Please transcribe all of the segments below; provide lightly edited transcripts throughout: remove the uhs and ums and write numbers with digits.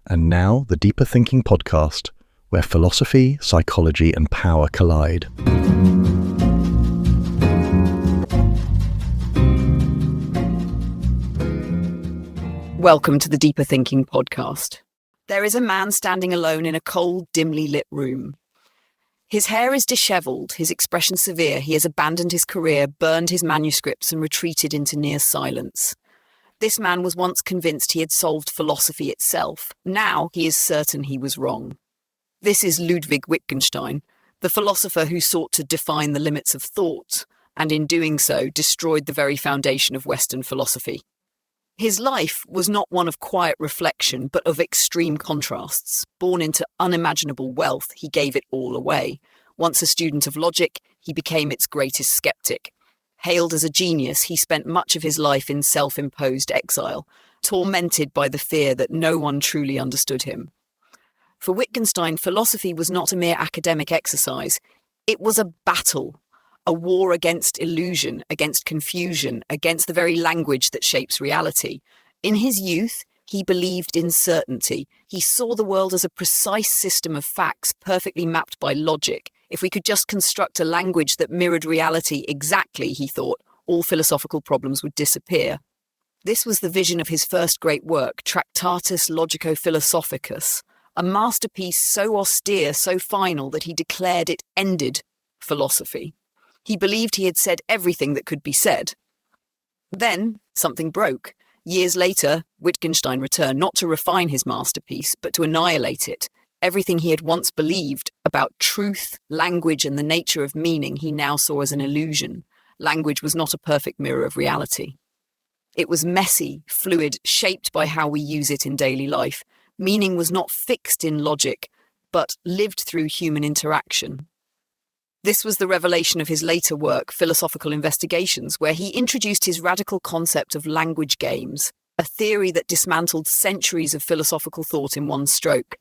And now, the Deeper Thinking podcast, where philosophy, psychology, and power collide. Welcome to the Deeper Thinking podcast. There is a man standing alone in a cold, dimly lit room. His hair is dishevelled, his expression severe. He has abandoned his career, burned his manuscripts, and retreated into near silence. This man was once convinced he had solved philosophy itself. Now he is certain he was wrong. This is Ludwig Wittgenstein, the philosopher who sought to define the limits of thought, and in doing so destroyed the very foundation of Western philosophy. His life was not one of quiet reflection, but of extreme contrasts. Born into unimaginable wealth, he gave it all away. Once a student of logic, he became its greatest skeptic. Hailed as a genius, he spent much of his life in self-imposed exile, tormented by the fear that no one truly understood him. For Wittgenstein, philosophy was not a mere academic exercise. It was a battle, a war against illusion, against confusion, against the very language that shapes reality. In his youth, he believed in certainty. He saw the world as a precise system of facts, perfectly mapped by logic. If we could just construct a language that mirrored reality exactly, he thought, all philosophical problems would disappear. This was the vision of his first great work, Tractatus Logico-Philosophicus, a masterpiece so austere, so final, that he declared it ended philosophy. He believed he had said everything that could be said. Then something broke. Years later, Wittgenstein returned not to refine his masterpiece, but to annihilate it. Everything he had once believed about truth, language, and the nature of meaning he now saw as an illusion. Language was not a perfect mirror of reality. It was messy, fluid, shaped by how we use it in daily life. Meaning was not fixed in logic, but lived through human interaction. This was the revelation of his later work, Philosophical Investigations, where he introduced his radical concept of language games, a theory that dismantled centuries of philosophical thought in one stroke.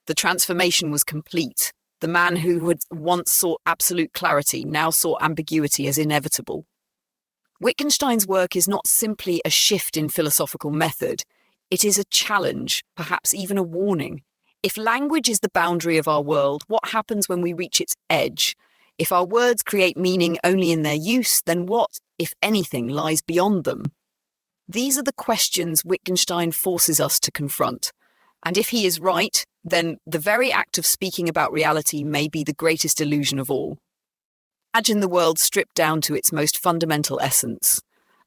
The transformation was complete. The man who had once sought absolute clarity now saw ambiguity as inevitable. Wittgenstein's work is not simply a shift in philosophical method. It is a challenge, perhaps even a warning. If language is the boundary of our world, what happens when we reach its edge? If our words create meaning only in their use, then what, if anything, lies beyond them? These are the questions Wittgenstein forces us to confront. And if he is right, then the very act of speaking about reality may be the greatest illusion of all. Imagine the world stripped down to its most fundamental essence.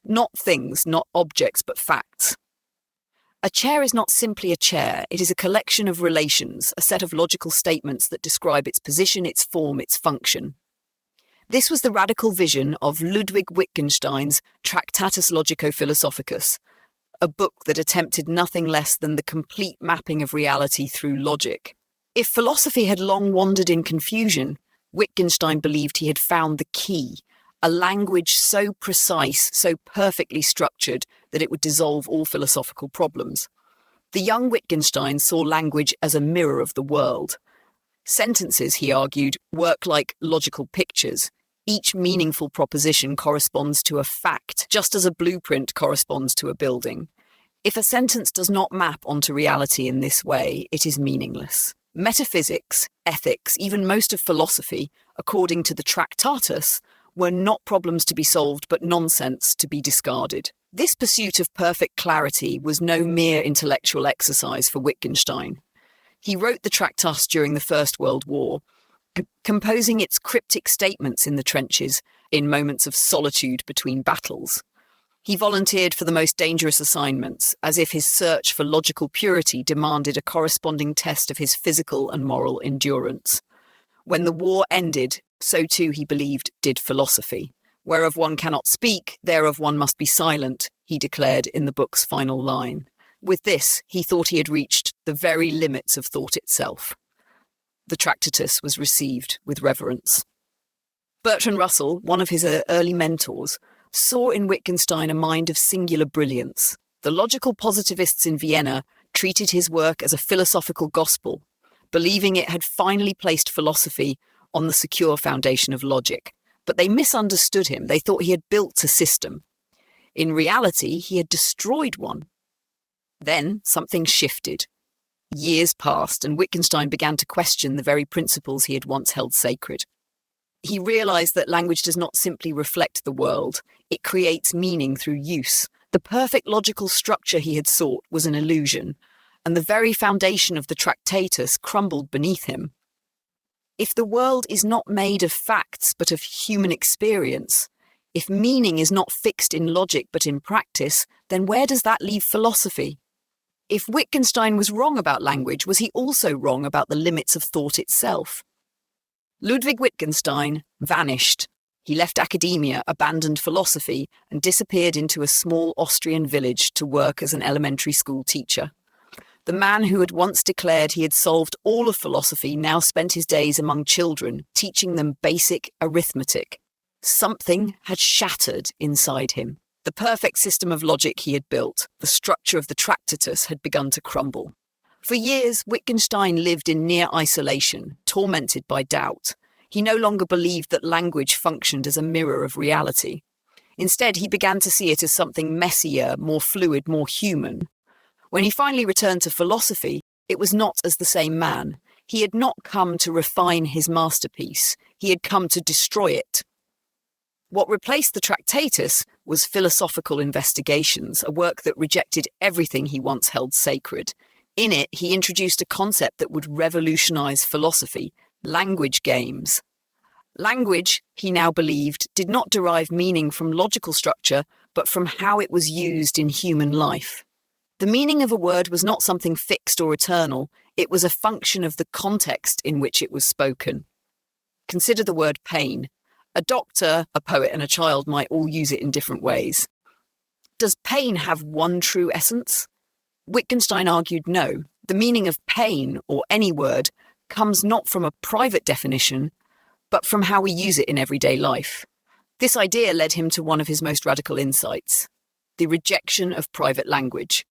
Not things, not objects, but facts. A chair is not simply a chair, it is a collection of relations, a set of logical statements that describe its position, its form, its function. This was the radical vision of Ludwig Wittgenstein's Tractatus Logico-Philosophicus, a book that attempted nothing less than the complete mapping of reality through logic. If philosophy had long wandered in confusion, Wittgenstein believed he had found the key, a language so precise, so perfectly structured that it would dissolve all philosophical problems. The young Wittgenstein saw language as a mirror of the world. Sentences, he argued, work like logical pictures. Each meaningful proposition corresponds to a fact, just as a blueprint corresponds to a building. If a sentence does not map onto reality in this way, it is meaningless. Metaphysics, ethics, even most of philosophy, according to the Tractatus, were not problems to be solved, but nonsense to be discarded. This pursuit of perfect clarity was no mere intellectual exercise for Wittgenstein. He wrote the Tractatus during the First World War, composing its cryptic statements in the trenches in moments of solitude between battles. He volunteered for the most dangerous assignments, as if his search for logical purity demanded a corresponding test of his physical and moral endurance. When the war ended, so too, he believed, did philosophy. Whereof one cannot speak, thereof one must be silent, he declared in the book's final line. With this, he thought he had reached the very limits of thought itself. The Tractatus was received with reverence. Bertrand Russell, one of his early mentors, saw in Wittgenstein a mind of singular brilliance. The logical positivists in Vienna treated his work as a philosophical gospel, believing it had finally placed philosophy on the secure foundation of logic. But they misunderstood him. They thought he had built a system. In reality, he had destroyed one. Then something shifted. Years passed, and Wittgenstein began to question the very principles he had once held sacred. He realized that language does not simply reflect the world, it creates meaning through use. The perfect logical structure he had sought was an illusion, and the very foundation of the Tractatus crumbled beneath him. If the world is not made of facts but of human experience, if meaning is not fixed in logic but in practice, then where does that leave philosophy? If Wittgenstein was wrong about language, was he also wrong about the limits of thought itself? Ludwig Wittgenstein vanished. He left academia, abandoned philosophy, and disappeared into a small Austrian village to work as an elementary school teacher. The man who had once declared he had solved all of philosophy now spent his days among children, teaching them basic arithmetic. Something had shattered inside him. The perfect system of logic he had built, the structure of the Tractatus, had begun to crumble. For years, Wittgenstein lived in near isolation, tormented by doubt. He no longer believed that language functioned as a mirror of reality. Instead, he began to see it as something messier, more fluid, more human. When he finally returned to philosophy, it was not as the same man. He had not come to refine his masterpiece. He had come to destroy it. What replaced the Tractatus was Philosophical Investigations, a work that rejected everything he once held sacred. In it, he introduced a concept that would revolutionize philosophy: language games. Language, he now believed, did not derive meaning from logical structure, but from how it was used in human life. The meaning of a word was not something fixed or eternal, it was a function of the context in which it was spoken. Consider the word pain. A doctor, a poet, and a child might all use it in different ways. Does pain have one true essence? Wittgenstein argued no. The meaning of pain, or any word, comes not from a private definition, but from how we use it in everyday life. This idea led him to one of his most radical insights: the rejection of private language.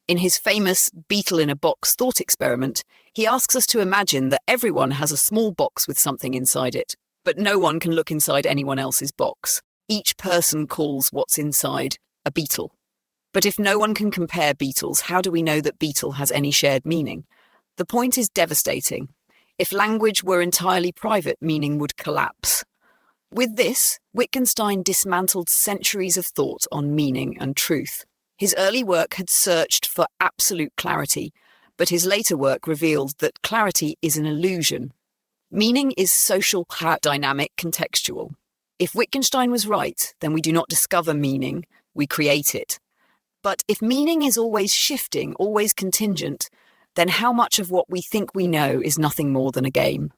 In his famous beetle in a box thought experiment, he asks us to imagine that everyone has a small box with something inside it, but no one can look inside anyone else's box. Each person calls what's inside a beetle. But if no one can compare beetles, how do we know that beetle has any shared meaning? The point is devastating. If language were entirely private, meaning would collapse. With this, Wittgenstein dismantled centuries of thought on meaning and truth. His early work had searched for absolute clarity, but his later work revealed that clarity is an illusion. Meaning is social, dynamic, contextual. If Wittgenstein was right, then we do not discover meaning, we create it. But if meaning is always shifting, always contingent, then how much of what we think we know is nothing more than a game?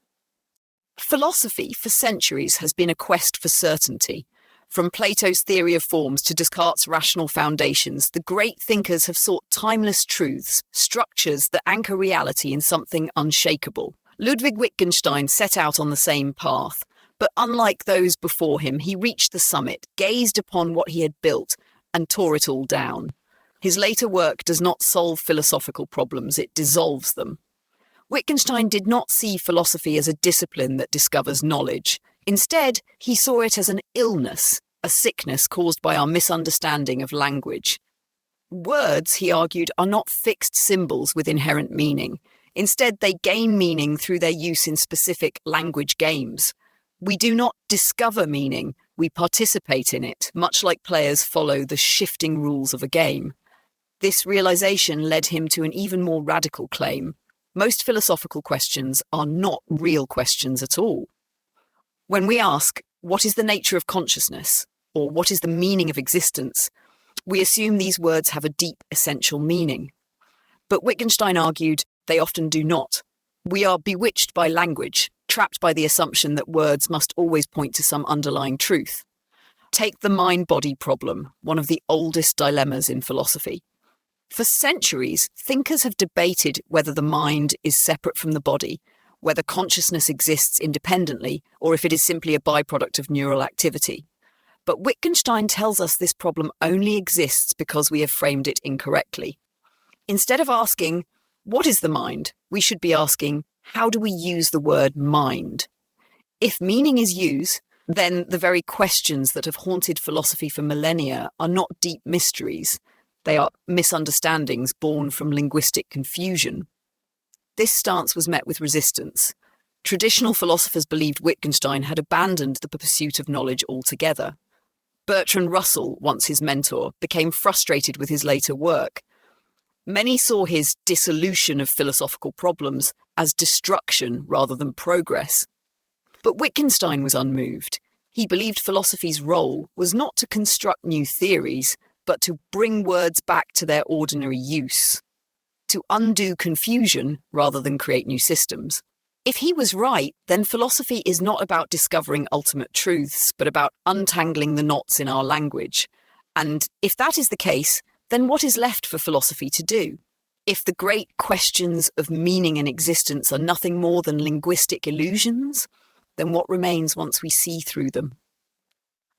Philosophy, for centuries, has been a quest for certainty. From Plato's theory of forms to Descartes' rational foundations, the great thinkers have sought timeless truths, structures that anchor reality in something unshakable. Ludwig Wittgenstein set out on the same path, but unlike those before him, he reached the summit, gazed upon what he had built, and tore it all down. His later work does not solve philosophical problems, it dissolves them. Wittgenstein did not see philosophy as a discipline that discovers knowledge. Instead, he saw it as an illness, a sickness caused by our misunderstanding of language. Words, he argued, are not fixed symbols with inherent meaning. Instead, they gain meaning through their use in specific language games. We do not discover meaning, we participate in it, much like players follow the shifting rules of a game. This realization led him to an even more radical claim. Most philosophical questions are not real questions at all. When we ask, what is the nature of consciousness, or what is the meaning of existence, we assume these words have a deep, essential meaning. But Wittgenstein argued they often do not. We are bewitched by language, trapped by the assumption that words must always point to some underlying truth. Take the mind-body problem, one of the oldest dilemmas in philosophy. For centuries, thinkers have debated whether the mind is separate from the body, whether consciousness exists independently, or if it is simply a byproduct of neural activity. But Wittgenstein tells us this problem only exists because we have framed it incorrectly. Instead of asking, what is the mind? We should be asking, how do we use the word mind? If meaning is use, then the very questions that have haunted philosophy for millennia are not deep mysteries. They are misunderstandings born from linguistic confusion. This stance was met with resistance. Traditional philosophers believed Wittgenstein had abandoned the pursuit of knowledge altogether. Bertrand Russell, once his mentor, became frustrated with his later work. Many saw his dissolution of philosophical problems as destruction rather than progress. But Wittgenstein was unmoved. He believed philosophy's role was not to construct new theories, but to bring words back to their ordinary use, to undo confusion rather than create new systems. If he was right, then philosophy is not about discovering ultimate truths, but about untangling the knots in our language. And if that is the case, then what is left for philosophy to do? If the great questions of meaning and existence are nothing more than linguistic illusions, then what remains once we see through them?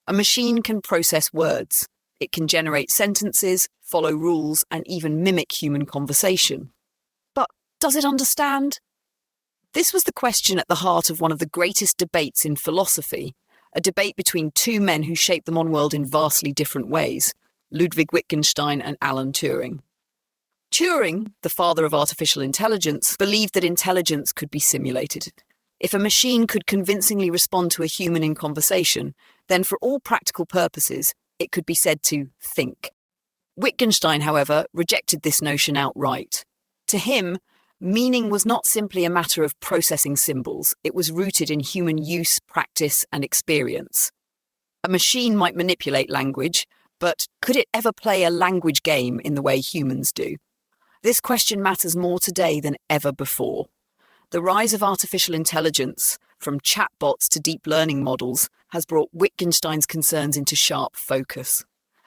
A machine can process words. It can generate sentences, follow rules, and even mimic human conversation. But does it understand? This was the question at the heart of one of the greatest debates in philosophy, a debate between two men who shaped the modern world in vastly different ways, Ludwig Wittgenstein and Alan Turing. Turing, the father of artificial intelligence, believed that intelligence could be simulated. If a machine could convincingly respond to a human in conversation, then for all practical purposes, it could be said to think. Wittgenstein, however, rejected this notion outright. To him, meaning was not simply a matter of processing symbols, it was rooted in human use, practice, and experience. A machine might manipulate language, but could it ever play a language game in the way humans do? This question matters more today than ever before. The rise of artificial intelligence, from chatbots to deep learning models, has brought Wittgenstein's concerns into sharp focus.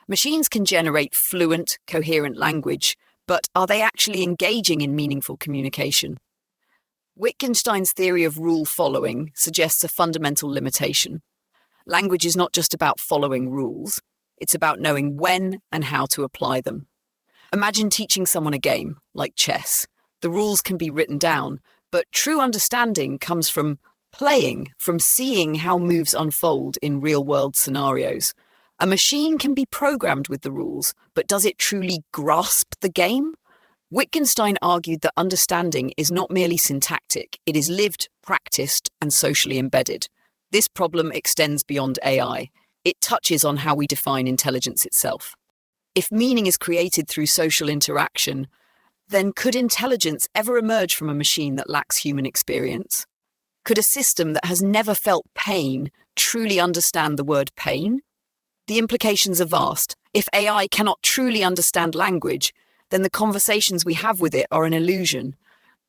Machines can generate fluent, coherent language, but are they actually engaging in meaningful communication? Wittgenstein's theory of rule following suggests a fundamental limitation. Language is not just about following rules, it's about knowing when and how to apply them. Imagine teaching someone a game, like chess. The rules can be written down, but true understanding comes from playing, from seeing how moves unfold in real-world scenarios. A machine can be programmed with the rules, but does it truly grasp the game? Wittgenstein argued that understanding is not merely syntactic, it is lived, practiced, and socially embedded. This problem extends beyond AI. It touches on how we define intelligence itself. If meaning is created through social interaction, then could intelligence ever emerge from a machine that lacks human experience? Could a system that has never felt pain truly understand the word pain? The implications are vast. If AI cannot truly understand language, then the conversations we have with it are an illusion.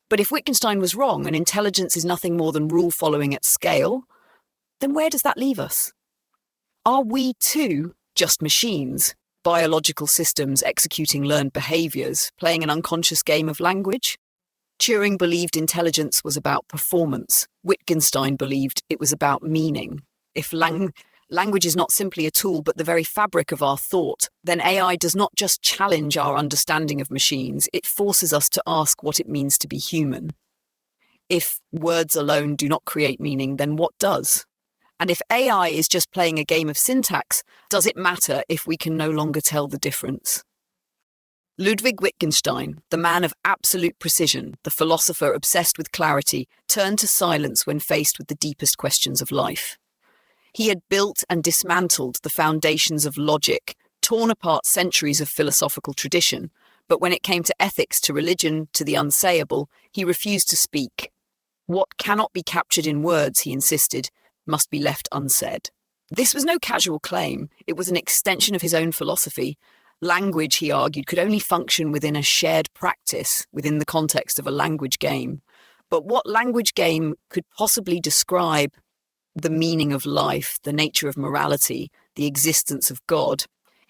But if Wittgenstein was wrong and intelligence is nothing more than rule following at scale, then where does that leave us? Are we too just machines, biological systems executing learned behaviours, playing an unconscious game of language? Turing believed intelligence was about performance. Wittgenstein believed it was about meaning. If language is not simply a tool but the very fabric of our thought, then AI does not just challenge our understanding of machines, it forces us to ask what it means to be human. If words alone do not create meaning, then what does? And if AI is just playing a game of syntax, does it matter if we can no longer tell the difference? Ludwig Wittgenstein, the man of absolute precision, the philosopher obsessed with clarity, turned to silence when faced with the deepest questions of life. He had built and dismantled the foundations of logic, torn apart centuries of philosophical tradition, but when it came to ethics, to religion, to the unsayable, he refused to speak. What cannot be captured in words, he insisted, must be left unsaid. This was no casual claim. It was an extension of his own philosophy. Language, he argued, could only function within a shared practice, within the context of a language game. But what language game could possibly describe the meaning of life, the nature of morality, the existence of God?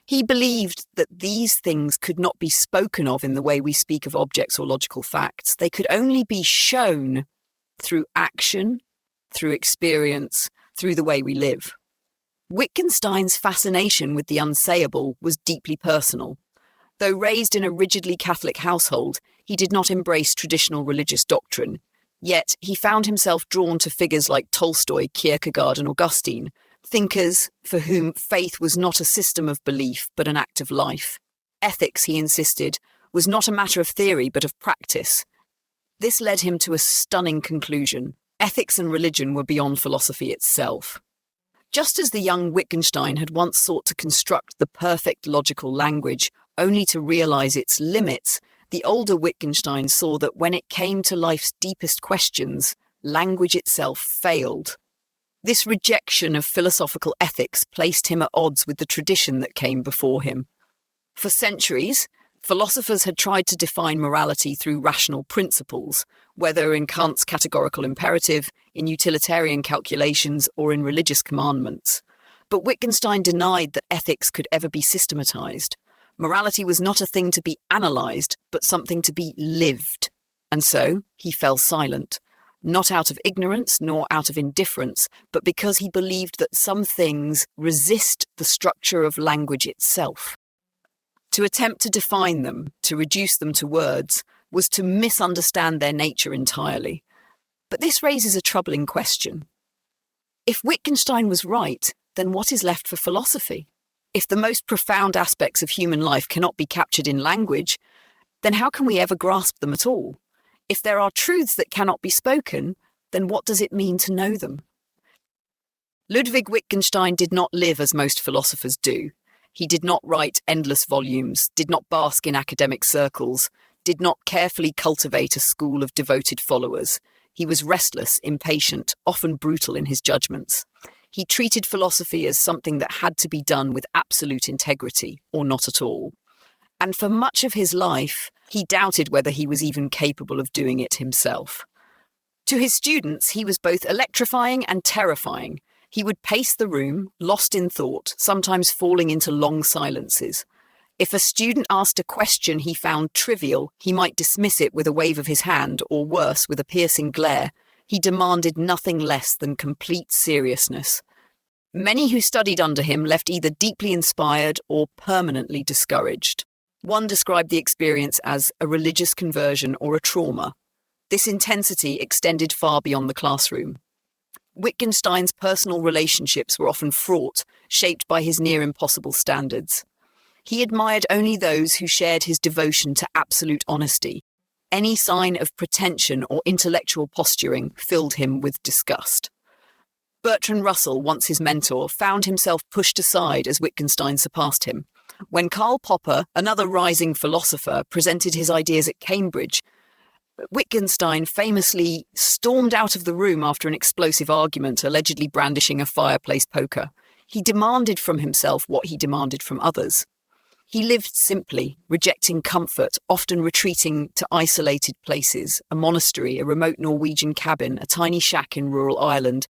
He believed that these things could not be spoken of in the way we speak of objects or logical facts. They could only be shown through action, through experience, through the way we live. Wittgenstein's fascination with the unsayable was deeply personal. Though raised in a rigidly Catholic household, he did not embrace traditional religious doctrine. Yet he found himself drawn to figures like Tolstoy, Kierkegaard, and Augustine, thinkers for whom faith was not a system of belief, but an act of life. Ethics, he insisted, was not a matter of theory, but of practice. This led him to a stunning conclusion. Ethics and religion were beyond philosophy itself. Just as the young Wittgenstein had once sought to construct the perfect logical language, only to realize its limits, the older Wittgenstein saw that when it came to life's deepest questions, language itself failed. This rejection of philosophical ethics placed him at odds with the tradition that came before him. For centuries, philosophers had tried to define morality through rational principles, whether in Kant's categorical imperative, in utilitarian calculations, or in religious commandments. But Wittgenstein denied that ethics could ever be systematized. Morality was not a thing to be analysed, but something to be lived. And so he fell silent, not out of ignorance nor out of indifference, but because he believed that some things resist the structure of language itself. To attempt to define them, to reduce them to words, was to misunderstand their nature entirely. But this raises a troubling question. If Wittgenstein was right, then what is left for philosophy? If the most profound aspects of human life cannot be captured in language, then how can we ever grasp them at all? If there are truths that cannot be spoken, then what does it mean to know them? Ludwig Wittgenstein did not live as most philosophers do. He did not write endless volumes, did not bask in academic circles, did not carefully cultivate a school of devoted followers. He was restless, impatient, often brutal in his judgments. He treated philosophy as something that had to be done with absolute integrity, or not at all. And for much of his life, he doubted whether he was even capable of doing it himself. To his students, he was both electrifying and terrifying. He would pace the room, lost in thought, sometimes falling into long silences. If a student asked a question he found trivial, he might dismiss it with a wave of his hand, or worse, with a piercing glare. He demanded nothing less than complete seriousness. Many who studied under him left either deeply inspired or permanently discouraged. One described the experience as a religious conversion or a trauma. This intensity extended far beyond the classroom. Wittgenstein's personal relationships were often fraught, shaped by his near-impossible standards. He admired only those who shared his devotion to absolute honesty. Any sign of pretension or intellectual posturing filled him with disgust. Bertrand Russell, once his mentor, found himself pushed aside as Wittgenstein surpassed him. When Karl Popper, another rising philosopher, presented his ideas at Cambridge, Wittgenstein famously stormed out of the room after an explosive argument, allegedly brandishing a fireplace poker. He demanded from himself what he demanded from others. He lived simply, rejecting comfort, often retreating to isolated places, a monastery, a remote Norwegian cabin, a tiny shack in rural Ireland.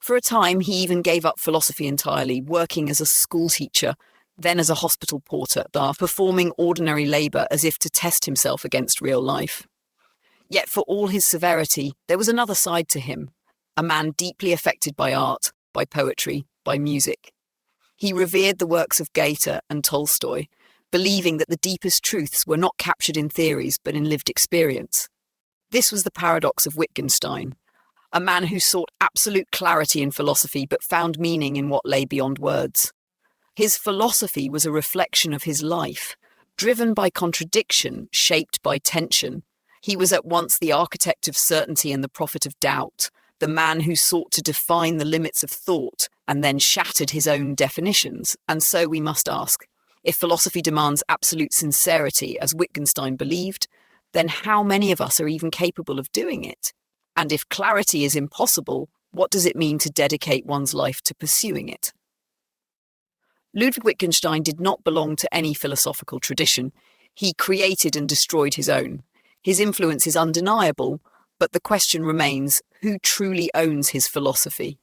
For a time, he even gave up philosophy entirely, working as a schoolteacher, then as a hospital porter, performing ordinary labour as if to test himself against real life. Yet for all his severity, there was another side to him, a man deeply affected by art, by poetry, by music. He revered the works of Goethe and Tolstoy, believing that the deepest truths were not captured in theories but in lived experience. This was the paradox of Wittgenstein, a man who sought absolute clarity in philosophy but found meaning in what lay beyond words. His philosophy was a reflection of his life, driven by contradiction, shaped by tension. He was at once the architect of certainty and the prophet of doubt, the man who sought to define the limits of thought and then shattered his own definitions. And so we must ask, if philosophy demands absolute sincerity, as Wittgenstein believed, then how many of us are even capable of doing it? And if clarity is impossible, what does it mean to dedicate one's life to pursuing it? Ludwig Wittgenstein did not belong to any philosophical tradition. He created and destroyed his own. His influence is undeniable, but the question remains, who truly owns his philosophy?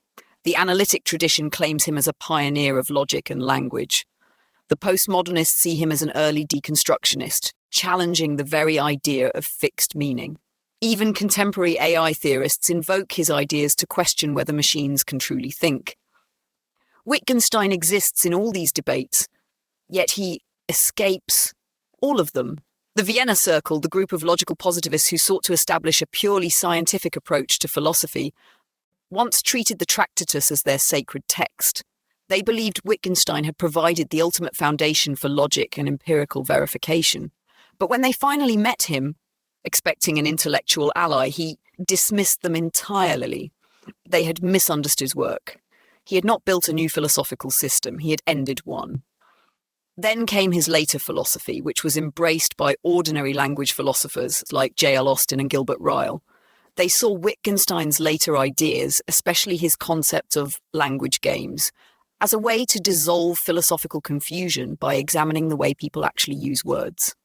The analytic tradition claims him as a pioneer of logic and language. The postmodernists see him as an early deconstructionist, challenging the very idea of fixed meaning. Even contemporary AI theorists invoke his ideas to question whether machines can truly think. Wittgenstein exists in all these debates, yet he escapes all of them. The Vienna Circle, the group of logical positivists who sought to establish a purely scientific approach to philosophy, once treated the Tractatus as their sacred text. They believed Wittgenstein had provided the ultimate foundation for logic and empirical verification. But when they finally met him, expecting an intellectual ally. He dismissed them entirely. They had misunderstood his work. He had not built a new philosophical system. He had ended one. Then came his later philosophy, which was embraced by ordinary language philosophers like J.L. Austin and Gilbert Ryle. They saw Wittgenstein's later ideas, especially his concept of language games, as a way to dissolve philosophical confusion by examining the way people actually use words.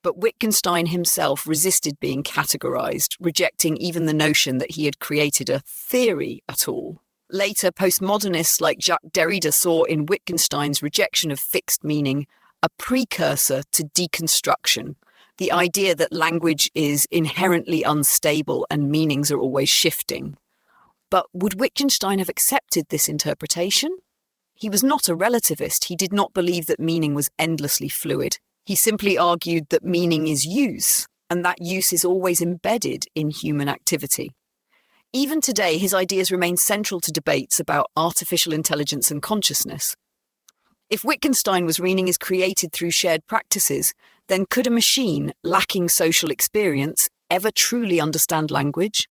But Wittgenstein himself resisted being categorized, rejecting even the notion that he had created a theory at all. Later, postmodernists like Jacques Derrida saw in Wittgenstein's rejection of fixed meaning a precursor to deconstruction, the idea that language is inherently unstable and meanings are always shifting. But would Wittgenstein have accepted this interpretation? He was not a relativist. He did not believe that meaning was endlessly fluid. He simply argued that meaning is use, and that use is always embedded in human activity. Even today, his ideas remain central to debates about artificial intelligence and consciousness. If Wittgenstein was meaning is created through shared practices, then could a machine lacking social experience ever truly understand language?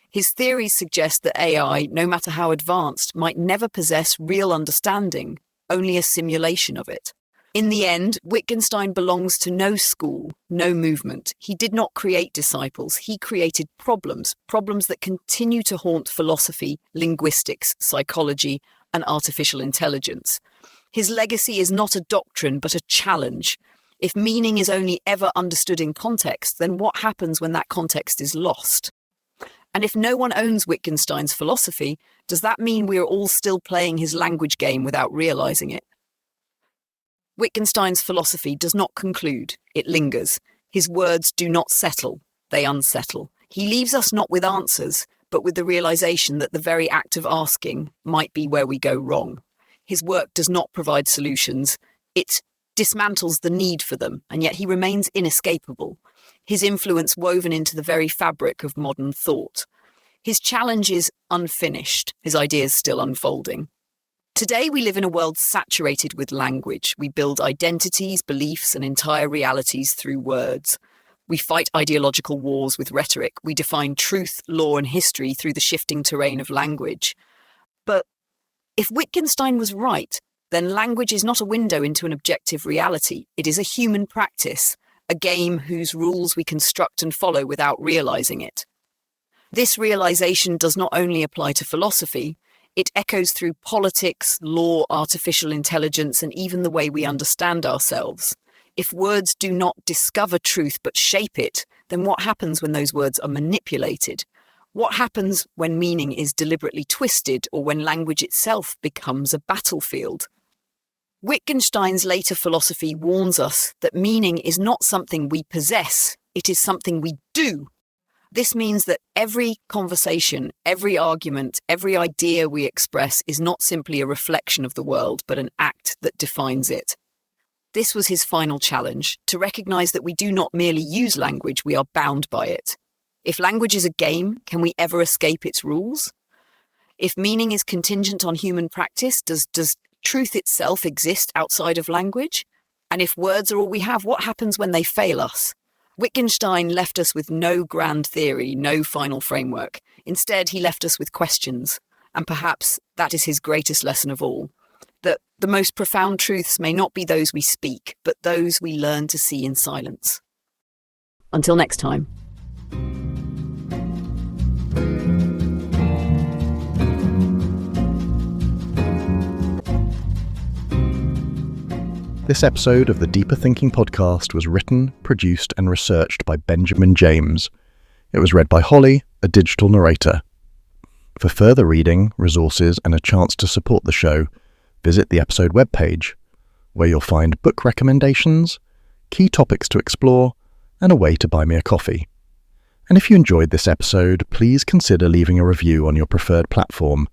His theories suggest that AI, no matter how advanced, might never possess real understanding, only a simulation of it. In the end, Wittgenstein belongs to no school, no movement. He did not create disciples. He created problems that continue to haunt philosophy, linguistics, psychology, and artificial intelligence. His legacy is not a doctrine, but a challenge. If meaning is only ever understood in context, then what happens when that context is lost? And if no one owns Wittgenstein's philosophy, does that mean we are all still playing his language game without realizing it? Wittgenstein's philosophy does not conclude, it lingers. His words do not settle, they unsettle. He leaves us not with answers, but with the realization that the very act of asking might be where we go wrong. His work does not provide solutions, it dismantles the need for them, and yet he remains inescapable. His influence woven into the very fabric of modern thought. His challenge is unfinished, his ideas still unfolding. Today we live in a world saturated with language. We build identities, beliefs, and entire realities through words. We fight ideological wars with rhetoric. We define truth, law, and history through the shifting terrain of language. But if Wittgenstein was right, then language is not a window into an objective reality. It is a human practice, a game whose rules we construct and follow without realizing it. This realization does not only apply to philosophy, it echoes through politics, law, artificial intelligence, and even the way we understand ourselves. If words do not discover truth but shape it, then what happens when those words are manipulated? What happens when meaning is deliberately twisted or when language itself becomes a battlefield? Wittgenstein's later philosophy warns us that meaning is not something we possess, it is something we do. This means that every conversation, every argument, every idea we express is not simply a reflection of the world, but an act that defines it. This was his final challenge, to recognize that we do not merely use language, we are bound by it. If language is a game, can we ever escape its rules? If meaning is contingent on human practice, does truth itself exist outside of language? And if words are all we have, what happens when they fail us? Wittgenstein left us with no grand theory, no final framework. Instead, he left us with questions. And perhaps that is his greatest lesson of all, that the most profound truths may not be those we speak, but those we learn to see in silence. Until next time. This episode of the Deeper Thinking podcast was written, produced, and researched by Benjamin James. It was read by Holly, a digital narrator. For further reading, resources, and a chance to support the show, visit the episode webpage, where you'll find book recommendations, key topics to explore, and a way to buy me a coffee. And if you enjoyed this episode, please consider leaving a review on your preferred platform